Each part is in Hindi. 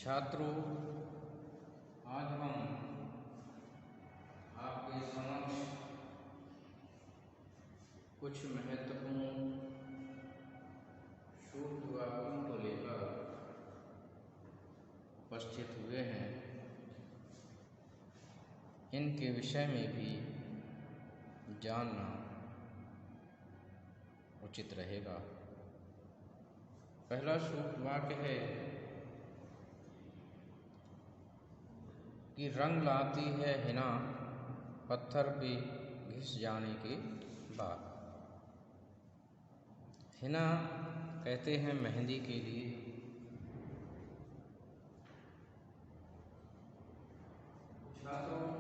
छात्रों, आज हम आपके समक्ष कुछ महत्वपूर्ण शुद्ध वाक्यों को लेकर उपस्थित हुए हैं। इनके विषय में भी जानना उचित रहेगा। पहला शुद्ध वाक्य है कि रंग लाती है हिना पत्थर पे घिस जाने के बाद। हिना कहते हैं मेहंदी के लिए। छात्रों,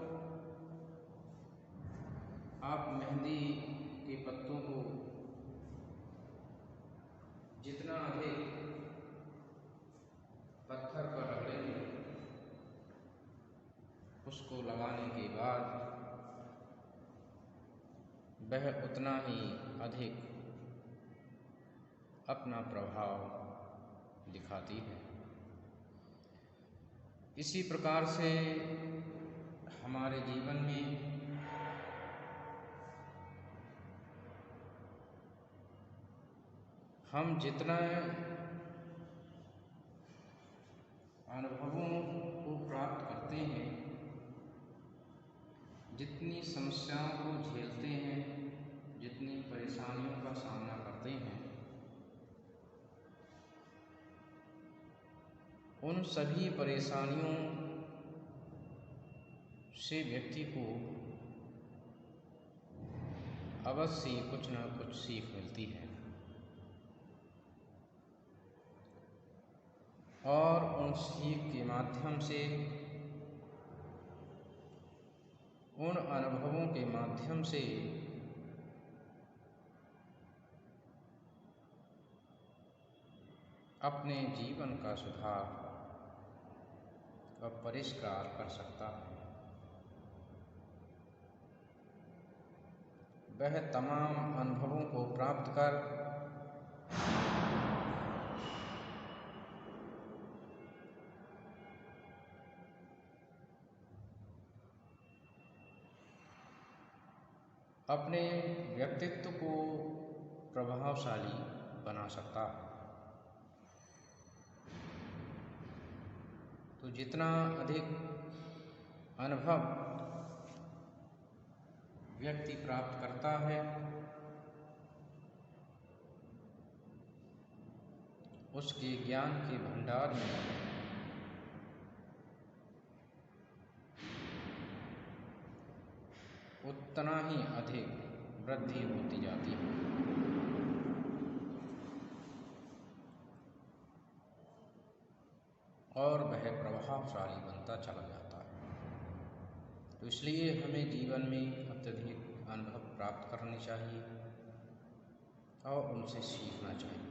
आप मेहंदी के पत्तों को जितना अधिक पत्थर पर रगड़ेंगे, उसको लगाने के बाद वह उतना ही अधिक अपना प्रभाव दिखाती है। इसी प्रकार से हमारे जीवन में हम जितना अनुभवों को प्राप्त करते हैं, जितनी समस्याओं को झेलते हैं, जितनी परेशानियों का सामना करते हैं, उन सभी परेशानियों से व्यक्ति को अवश्य कुछ न कुछ सीख मिलती है और उन सीख के माध्यम से, उन अनुभवों के माध्यम से अपने जीवन का सुधार व परिष्कार कर सकता है। वह तमाम अनुभवों को प्राप्त कर अपने व्यक्तित्व को प्रभावशाली बना सकता है। तो जितना अधिक अनुभव व्यक्ति प्राप्त करता है, उसके ज्ञान के भंडार में उतना ही अधिक वृद्धि होती जाती है और वह प्रभावशाली बनता चला जाता है। तो इसलिए हमें जीवन में अत्यधिक अनुभव प्राप्त करने चाहिए और उनसे सीखना चाहिए।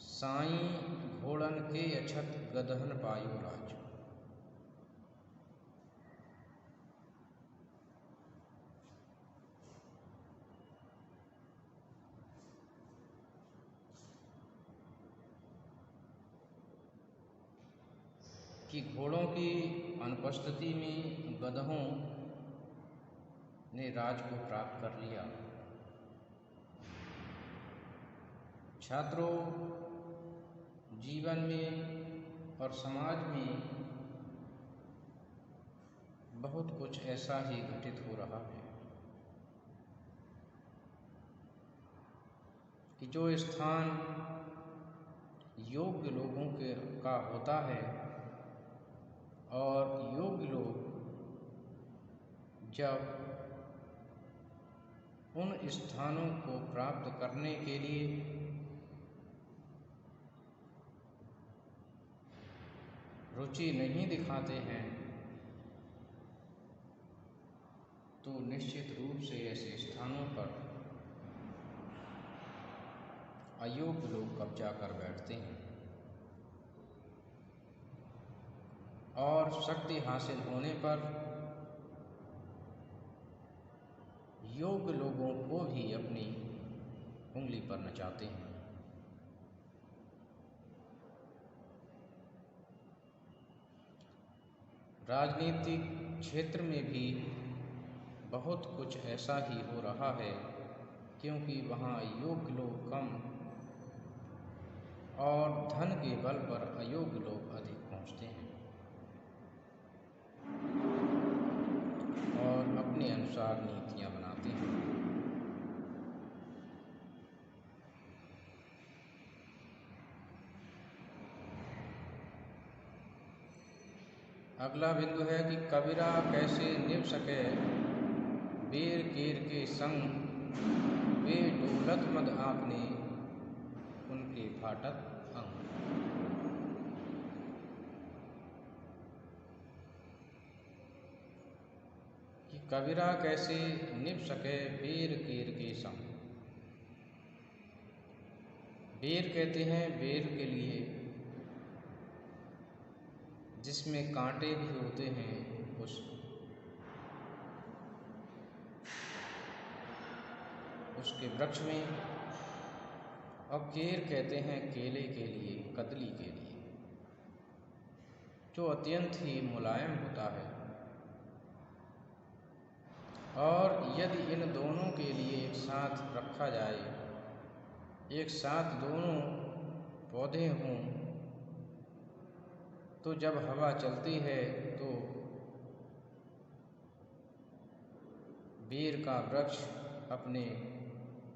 साईं घोड़न के अछत गदहन पायो राज। कि घोड़ों की अनुपस्थिति में गधों ने राज को प्राप्त कर लिया। छात्रों, जीवन में और समाज में बहुत कुछ ऐसा ही घटित हो रहा है कि जो स्थान योग्य लोगों के का होता है और योग्य लोग जब उन स्थानों को प्राप्त करने के लिए रुचि नहीं दिखाते हैं, तो निश्चित रूप से ऐसे स्थानों पर अयोग्य लोग कब्जा कर बैठते हैं और शक्ति हासिल होने पर योग्य लोगों को भी अपनी उंगली पर नचाते हैं। राजनीतिक क्षेत्र में भी बहुत कुछ ऐसा ही हो रहा है, क्योंकि वहाँ योग्य लोग कम और धन के बल पर अयोग्य लोग अधिक पहुँचते हैं और अपने अनुसार नीतियाँ बनाते हैं। अगला बिंदु है कि कबीरा कैसे निभ सके बेर केर के संग, वे डोलत मद आपने उनके फाटक अंग। कि कबीरा कैसे निभ सके बेर केर के संग। बेर कहते हैं बेर के लिए जिसमें कांटे भी होते हैं उसके वृक्ष में, और केर कहते हैं केले के लिए, कदली के लिए, जो अत्यंत ही मुलायम होता है। और यदि इन दोनों के लिए एक साथ रखा जाए, एक साथ दोनों पौधे हों, तो जब हवा चलती है तो बेर का वृक्ष अपने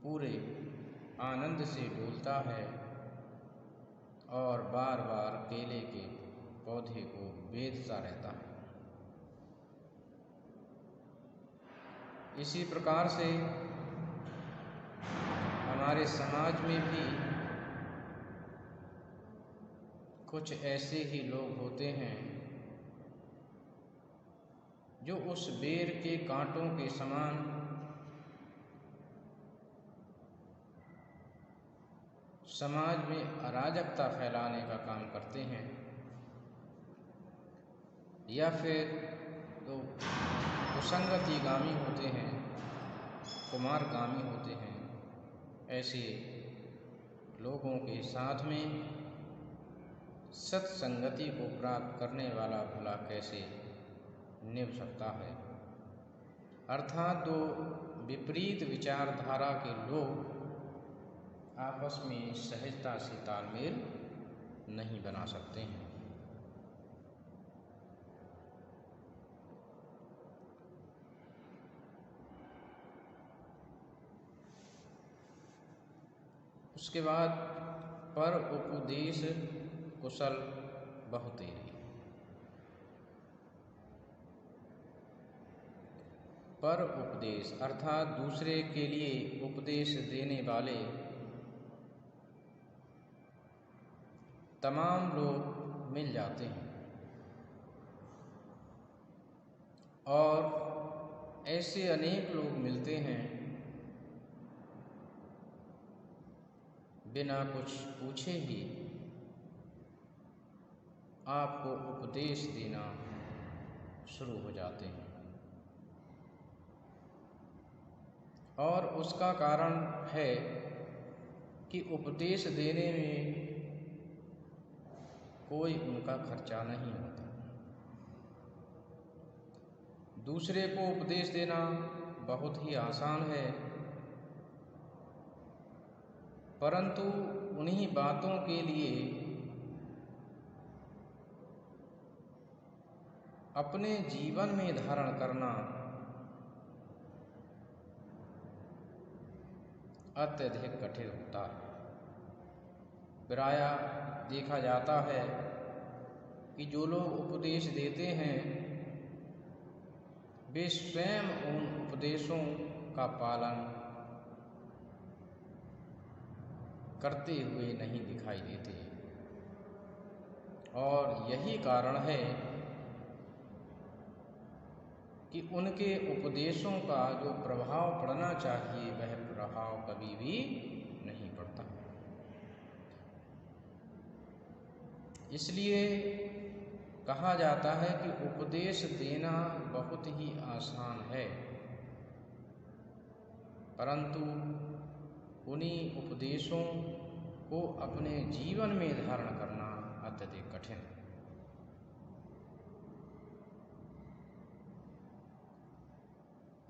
पूरे आनंद से डोलता है और बार बार केले के पौधे को बेधता रहता है। इसी प्रकार से हमारे समाज में भी कुछ ऐसे ही लोग होते हैं जो उस बेर के कांटों के समान समाज में अराजकता फैलाने का काम करते हैं, या फिर तो कुसंगतिगामी होते हैं, कुमारगामी होते हैं। ऐसे लोगों के साथ में सत्संगति को प्राप्त करने वाला भला कैसे निभ सकता है। अर्थात दो विपरीत विचारधारा के लोग आपस में सहजता से तालमेल नहीं बना सकते हैं। उसके बाद पर उपदेश कुशल बहुतेरी। पर उपदेश अर्थात दूसरे के लिए उपदेश देने वाले तमाम लोग मिल जाते हैं, और ऐसे अनेक लोग मिलते हैं बिना कुछ पूछे ही आपको उपदेश देना शुरू हो जाते हैं। और उसका कारण है कि उपदेश देने में कोई उनका खर्चा नहीं होता। दूसरे को उपदेश देना बहुत ही आसान है, परंतु उन्हीं बातों के लिए अपने जीवन में धारण करना अत्यधिक कठिन होता है। प्रायः देखा जाता है कि जो लोग उपदेश देते हैं वे स्वयं उन उपदेशों का पालन करते हुए नहीं दिखाई देते, और यही कारण है कि उनके उपदेशों का जो प्रभाव पड़ना चाहिए वह प्रभाव कभी भी नहीं पड़ता। इसलिए कहा जाता है कि उपदेश देना बहुत ही आसान है, परंतु उन्हीं उपदेशों को अपने जीवन में धारण करना अत्यधिक कठिन है।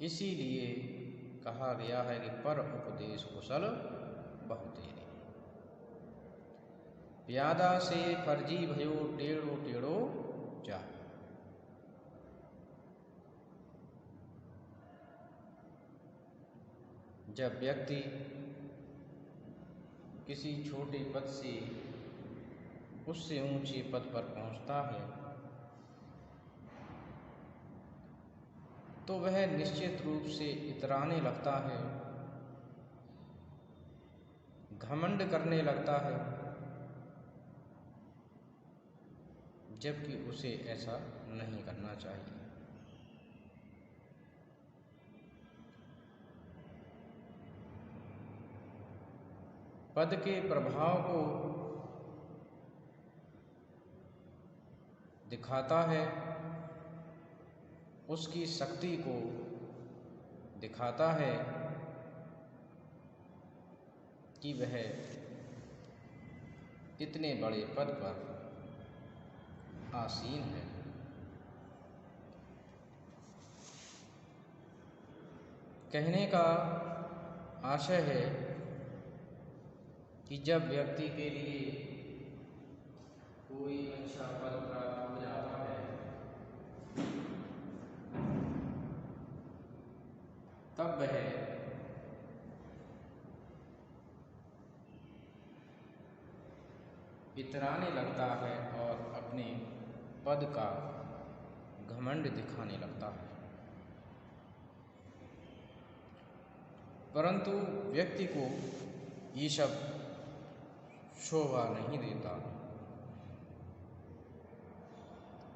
इसीलिए कहा गया है कि पर उपदेश कुशल बहु तेरे। प्यादा से फर्जी भयो टेढ़ो टेढ़ो जा। जब व्यक्ति किसी छोटे पद से उससे ऊंचे पद पर पहुंचता है तो वह निश्चित रूप से इतराने लगता है, घमंड करने लगता है, जबकि उसे ऐसा नहीं करना चाहिए। पद के प्रभाव को दिखाता है, उसकी शक्ति को दिखाता है कि वह कितने बड़े पद पर आसीन है। कहने का आशय है कि जब व्यक्ति के लिए कोई अच्छा पद प्राप्त हो जाता है तब वह इतराने लगता है और अपने पद का घमंड दिखाने लगता है। परंतु व्यक्ति को ये सब शोभा नहीं देता।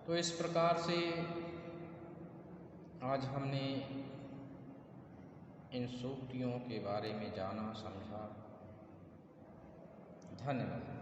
तो इस प्रकार से आज हमने इन सूक्तियों के बारे में जाना समझा। धन्यवाद।